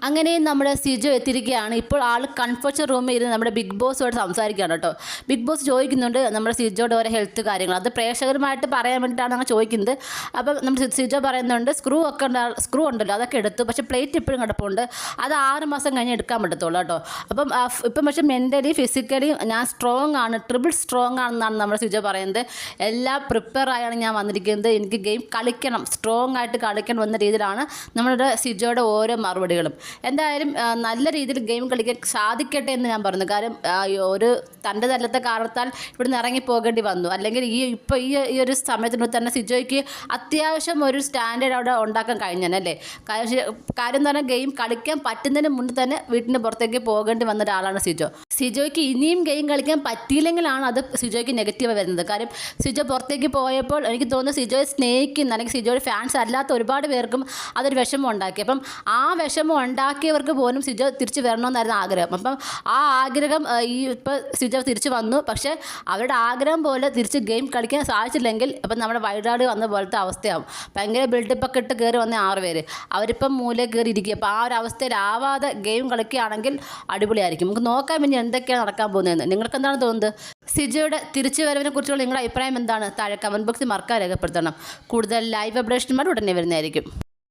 അങ്ങനെ നമ്മുടെ സിജോ എത്തിയിരിക്കുകയാണ്. ഇപ്പോൾ ആൾ കൺഫെഷൻ റൂമിൽ ഇരുന്ന് നമ്മുടെ ബിഗ് ബോസുമായിട്ട് സംസാരിക്കുകയാണ് കേട്ടോ. ബിഗ് ബോസ് ചോദിക്കുന്നുണ്ട് നമ്മുടെ സിജോയുടെ ഓരോ ഹെൽത്ത് കാര്യങ്ങൾ, അത് പ്രേക്ഷകരുമായിട്ട് പറയാൻ വേണ്ടിയിട്ടാണ് അങ്ങനെ ചോദിക്കുന്നത്. അപ്പം നമ്മുടെ സിജോ പറയുന്നുണ്ട് സ്ക്രൂ ഉണ്ടല്ലോ അതൊക്കെ എടുത്തു, പക്ഷേ പ്ലേറ്റ് ഇപ്പോഴും കിടപ്പുണ്ട്, അത് 6 മാസം കഴിഞ്ഞ് എടുക്കാൻ പറ്റത്തുള്ളൂ കേട്ടോ. അപ്പം ഇപ്പം പക്ഷേ മെൻ്റലി ഫിസിക്കലി ഞാൻ സ്ട്രോങ് ആണ്, ട്രിപ്പിൾ സ്ട്രോങ് ആണെന്നാണ് നമ്മുടെ സിജോ പറയുന്നത്. എല്ലാം പ്രിപ്പയർ ആയാണ് ഞാൻ വന്നിരിക്കുന്നത്, എനിക്ക് ഗെയിം കളിക്കണം, സ്ട്രോങ് ആയിട്ട് കളിക്കണം എന്ന രീതിയിലാണ് നമ്മുടെ സിജോയുടെ ഓരോ മറുപടികളും. എന്തായാലും നല്ല രീതിയിൽ ഗെയിം കളിക്കാൻ സാധിക്കട്ടെ എന്ന് ഞാൻ പറഞ്ഞു. കാരണം ഒരു തൻ്റെ തല്ലത്തെ കാരണത്താൽ ഇവിടുന്ന് ഇറങ്ങി പോകേണ്ടി വന്നു. അല്ലെങ്കിൽ ഇപ്പോൾ ഈ ഒരു സമയത്തിനുള്ളിൽ തന്നെ സിജോയ്ക്ക് അത്യാവശ്യം ഒരു സ്റ്റാൻഡേർഡ് അവിടെ ഉണ്ടാക്കാൻ കഴിഞ്ഞല്ലേ. കാര്യം എന്ന് പറഞ്ഞാൽ ഗെയിം കളിക്കാൻ പറ്റുന്നതിന് മുന്നേ തന്നെ വീട്ടിൻ്റെ പുറത്തേക്ക് പോകേണ്ടി വന്ന ഒരാളാണ് സിജോ. സിജോയ്ക്ക് ഇനിയും ഗെയിം കളിക്കാൻ പറ്റിയില്ലെങ്കിലാണ് അത് സിജോയ്ക്ക് നെഗറ്റീവ് വരുന്നത്. കാര്യം സിജോ പുറത്തേക്ക് പോയപ്പോൾ എനിക്ക് തോന്നുന്നു സിജോയെ സ്നേഹിക്കുന്ന അല്ലെങ്കിൽ സിജോയുടെ ഫാൻസ് അല്ലാത്ത ഒരുപാട് പേർക്കും അതൊരു വിഷമം ഉണ്ടാക്കി. അപ്പം ആ വിഷമം ഉണ്ടാക്കിയവർക്ക് പോലും സിജോ തിരിച്ച് വരണമെന്നായിരുന്നു ആഗ്രഹം. അപ്പം ആ ആഗ്രഹം ഇപ്പോൾ സിജോ തിരിച്ച് വന്നു. പക്ഷേ അവരുടെ ആഗ്രഹം പോലെ തിരിച്ച് ഗെയിം കളിക്കാൻ സാധിച്ചില്ലെങ്കിൽ അപ്പം നമ്മുടെ വയനാട് വന്ന പോലത്തെ അവസ്ഥയാവും. ഭയങ്കര ബിൽഡപ്പൊക്കെ ഇട്ട് കയറി വന്ന 6 പേര് അവരിപ്പം മൂലയിൽ കയറി ഇരിക്കുക. അപ്പോൾ ആ ഒരു അവസ്ഥയിലാവാതെ ഗെയിം കളിക്കുകയാണെങ്കിൽ അടിപൊളിയായിരിക്കും. നമുക്ക് നോക്കാൻ പിന്നെ എന്തൊക്കെയാണ് നടക്കാൻ പോകുന്നതെന്ന്. നിങ്ങൾക്ക് എന്താണ് തോന്നുന്നത്? സിജോയുടെ തിരിച്ചു വരവിനെ കുറിച്ചുള്ള നിങ്ങളുടെ അഭിപ്രായം എന്താണ്? താഴെ കമൻറ്റ് ബോക്സിൽ മറക്കാൻ രേഖപ്പെടുത്തണം. കൂടുതൽ ലൈവ് അപ്ഡേഷന്മാർ ഉടനെ വരുന്നതായിരിക്കും.